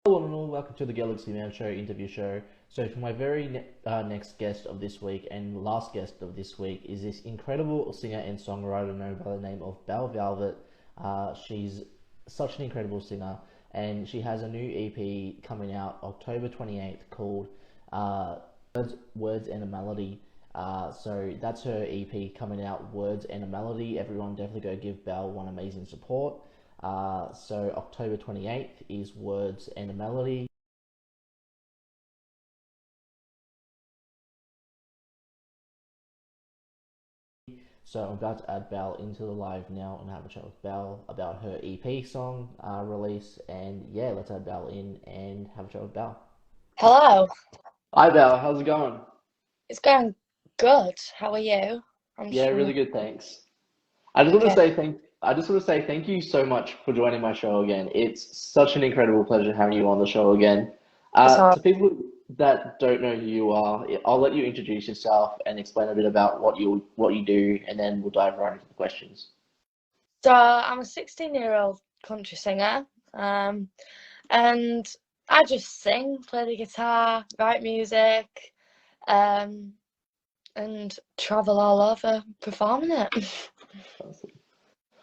Hello and all, welcome to the Galaxy Man Show interview show. So for my very next guest of this week and last guest of this week is this incredible singer and songwriter known by the name of Belle Velvet. She's such an incredible singer and she has a new EP coming out October 28th called Words and a Melody. So that's her EP coming out, Words and a Melody. Everyone definitely go give Belle one amazing support. So October 28th is Words and a Melody. So I'm about to add Belle into the live now and have a chat with Belle about her EP song release. And yeah, let's add Belle in and have a chat with Belle. Hello, Hi Belle, how's it going? it's going good. How are you? I'm Yeah, just really trying good, thanks. I just want to okay. say thank you so much for joining my show again. It's such an incredible pleasure having you on the show again. It's all To people that don't know who you are, I'll let you introduce yourself and explain a bit about what you do, and then we'll dive right into the questions. so I'm a 16-year-old country singer, and I just sing, play the guitar, write music, um, and travel all over performing it.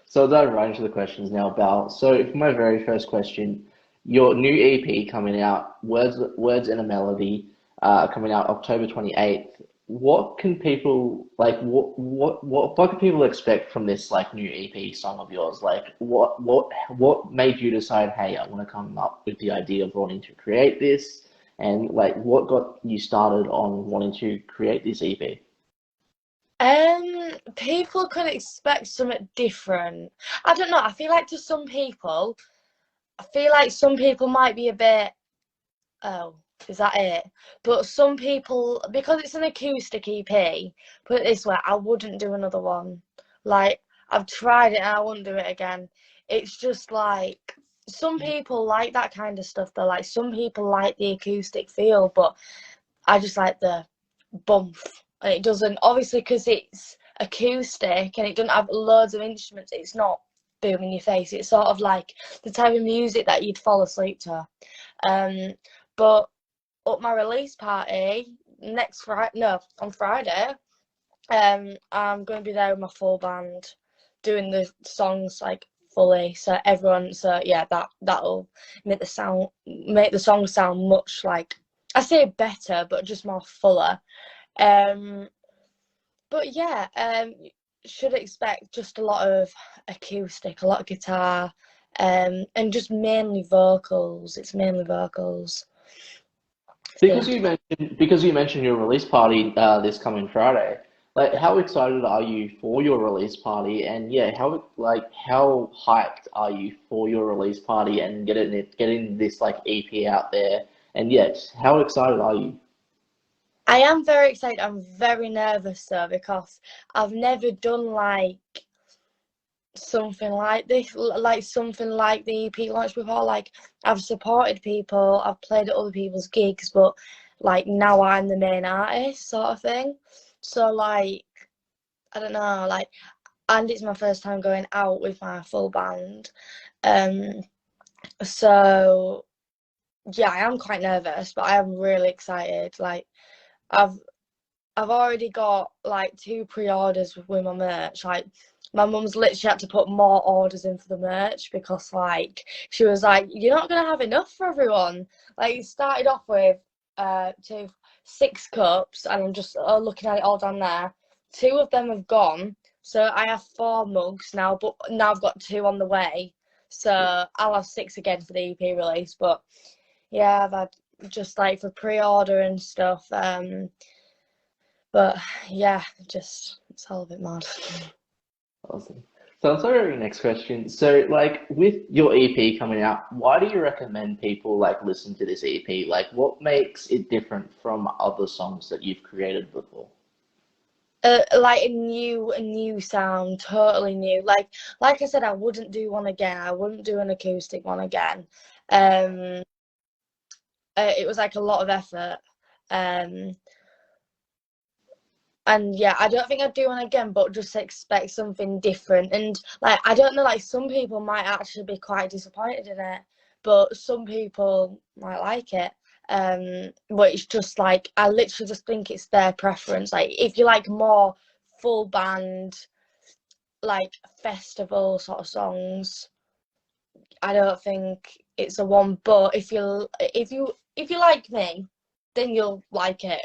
So I'll dive right into the questions now, Bal. So for my very first question, your new EP coming out, Words and a Melody, coming out October 28th. What can people like what can people expect from this like new EP song of yours? Like what made you decide, hey, I want to come up with the idea of wanting to create this, and like what got you started on wanting to create this EP? People can expect something different. I don't know. I feel like some people might be a bit. Oh, is that it? But some people, because it's an acoustic EP, put it this way, I wouldn't do another one. Like, I've tried it and I wouldn't do it again. It's just like, some people like that kind of stuff. They're like, some people like the acoustic feel, but I just like the bump. And it doesn't, obviously, because it's acoustic and it doesn't have loads of instruments, it's not boom in your face. It's sort of like the type of music that you'd fall asleep to. Um, but at my release party next Friday, no, on Friday, I'm going to be there with my full band, doing the songs like fully. So everyone, so yeah, that'll make the song sound much like I say better, but just more fuller. Um, but yeah, should expect just a lot of acoustic, a lot of guitar, and just mainly vocals. It's mainly vocals. So yeah. Because you mentioned your release party this coming Friday, like how excited are you for your release party? And yeah, how hyped are you for your release party and getting this like EP out there? And yes, how excited are you? I am very excited. I'm very nervous though because I've never done like something like this, like something like the EP launch before. Like I've supported people, I've played at other people's gigs, but like now I'm the main artist sort of thing. So like I don't know, like and it's my first time going out with my full band. Um so yeah, I am quite nervous, but I am really excited. Like I've I've already got like two pre-orders with my merch. Like my mum's literally had to put more orders in for the merch because like she was like, "You're not gonna have enough for everyone." Like it started off with two 6 cups, and I'm just looking at it all down there. Two of them have gone, so I have 4 mugs now. But now I've got two on the way, so I'll have 6 again for the EP release. But yeah, I've had just like for pre-order and stuff. But yeah, just it's all a bit mad. Awesome. So on to our next question. So like with your EP coming out, why do you recommend people like listen to this EP? Like what makes it different from other songs that you've created before? Like a new sound, totally new. Like I said, I wouldn't do one again. I wouldn't do an acoustic one again. Um, it was like a lot of effort. Um, and yeah, I don't think I'd do one again, but just expect something different. And like I don't know, like some people might actually be quite disappointed in it but some people might like it. But it's just like, I literally just think it's their preference. Like, if you like more full band, like festival sort of songs, I don't think it's a one. But if you like me, then you'll like it.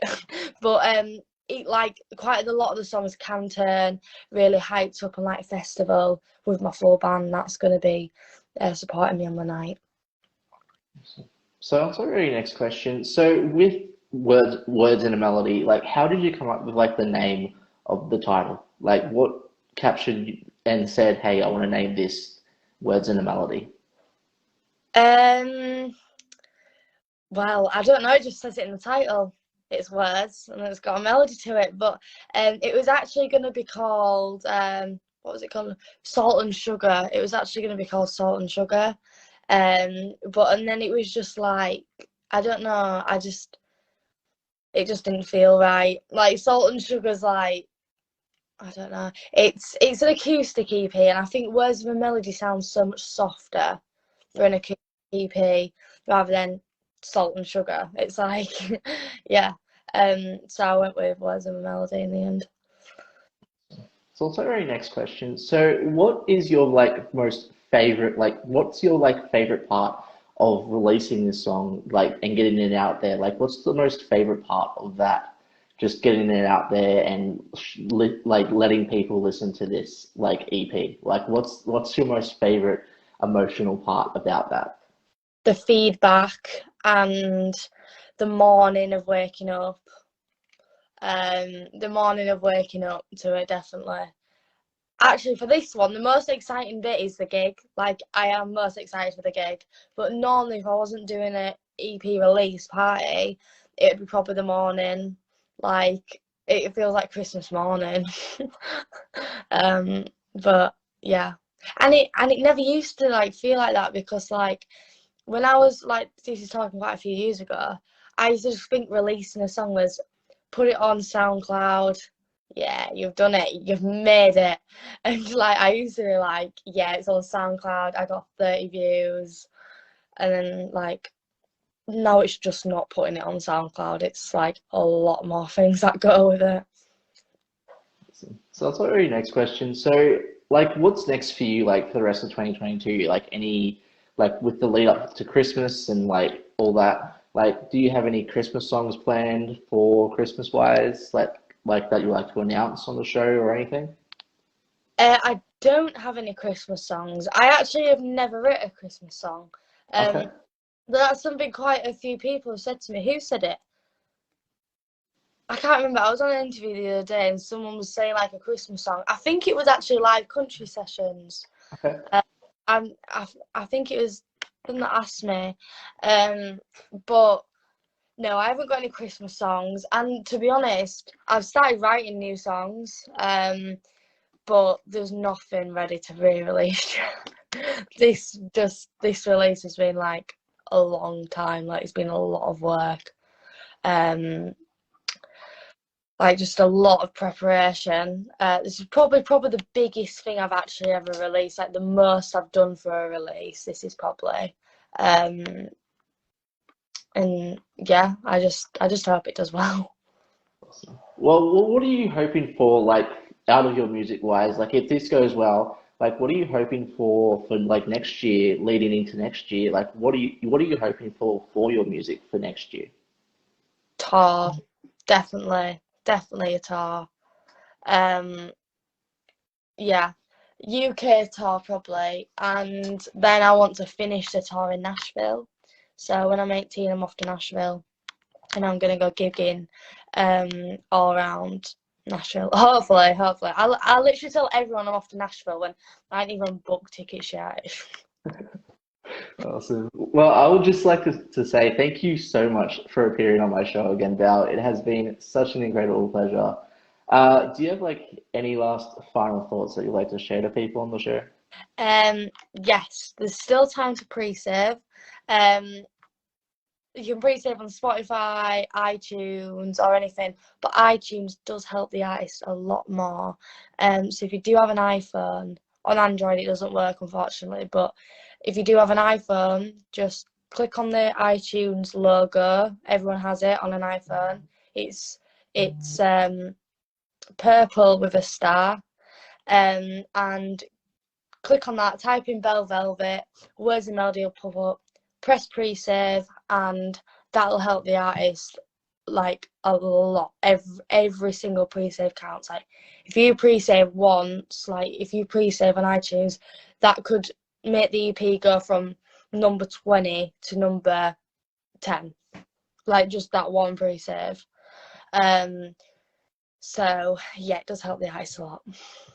But it, like, quite a lot of the songs can turn really hyped up and like festival with my full band. That's gonna be supporting me on the night. So on to our very next question. So with words and a melody, like how did you come up with like the name of the title? Like what captured you and said, "Hey, I want to name this Words and a Melody." Um, well, I don't know. It just says it in the title. It's words and it's got a melody to it. But it was actually going to be called what was it called? Salt and Sugar. It was actually going to be called Salt and Sugar. But and then it was just like, I don't know. It just didn't feel right. Like, Salt and Sugar's like, I don't know. It's an acoustic EP, and I think Words of a Melody sounds so much softer for an acoustic EP rather than Salt and Sugar. It's like, yeah. So I went with Words of a Melody in the end. So also our next question. So what is your like most favorite, like what's your like favorite part of releasing this song, like and getting it out there? Like what's the most favorite part of that? Just getting it out there and like letting people listen to this like EP. Like what's your most favorite emotional part about that? The feedback and the morning of waking up. The morning of waking up to it, definitely. Actually, for this one, the most exciting bit is the gig. Like, I am most excited for the gig. But normally, if I wasn't doing an EP release party, it'd be probably the morning. Like, it feels like Christmas morning. um, but yeah, and it never used to like feel like that, because like when I was like, this is talking quite a few years ago, I used to just think releasing a song was put it on SoundCloud. Yeah, you've done it. You've made it. And like, I used to be like, yeah, it's on SoundCloud. I got 30 views. And then like, now it's just not putting it on SoundCloud. It's like a lot more things that go with it. So that's our very next question. So, like, what's next for you, like, for the rest of 2022? Like, any, like, with the lead up to Christmas and like all that, like, do you have any Christmas songs planned for Christmas wise, like that you like to announce on the show or anything? I don't have any Christmas songs. I actually have never written a Christmas song. Okay. Um, but that's something quite a few people have said to me. Who said it? I can't remember. I was on an interview the other day and someone was saying like a Christmas song. I think it was actually Live Country Sessions. Okay. And I think it was them that asked me. But no, I haven't got any Christmas songs. And to be honest, I've started writing new songs. But there's nothing ready to re-release. This release has been like a long time. Like, it's been a lot of work. Um, like, just a lot of preparation. This is probably the biggest thing I've actually ever released. Like, the most I've done for a release. This is probably. And yeah, I just hope it does well. Well, what are you hoping for, like, out of your music wise? Like, if this goes well, like, what are you hoping for like next year, leading into next year? Like, what are you hoping for your music for next year? Tour, definitely a tour. Um, yeah, UK tour probably, and then I want to finish the tour in Nashville. So when I'm 18, I'm off to Nashville, and I'm gonna go gigging, all around Nashville. Hopefully, I'll literally tell everyone I'm off to Nashville when I ain't even booked tickets yet. Awesome. Well, I would just like to say thank you so much for appearing on my show again, Val. It has been such an incredible pleasure. Do you have like any last final thoughts that you'd like to share to people on the show? Yes, there's still time to pre-save. Um, you can pre-save on Spotify, iTunes, or anything, but iTunes does help the artist a lot more. So if you do have an iPhone, on Android it doesn't work, unfortunately, but if you do have an iPhone, just click on the iTunes logo. Everyone has it on an iPhone. It's purple with a star, and click on that, type in Belle Velvet, words and melody will pop up, press pre-save, and that'll help the artist like a lot. Every single pre-save counts. Like if you pre-save once, like if you pre-save on iTunes, that could make the EP go from number 20 to number 10. Like just that one pre-save. So yeah, it does help the artist a lot.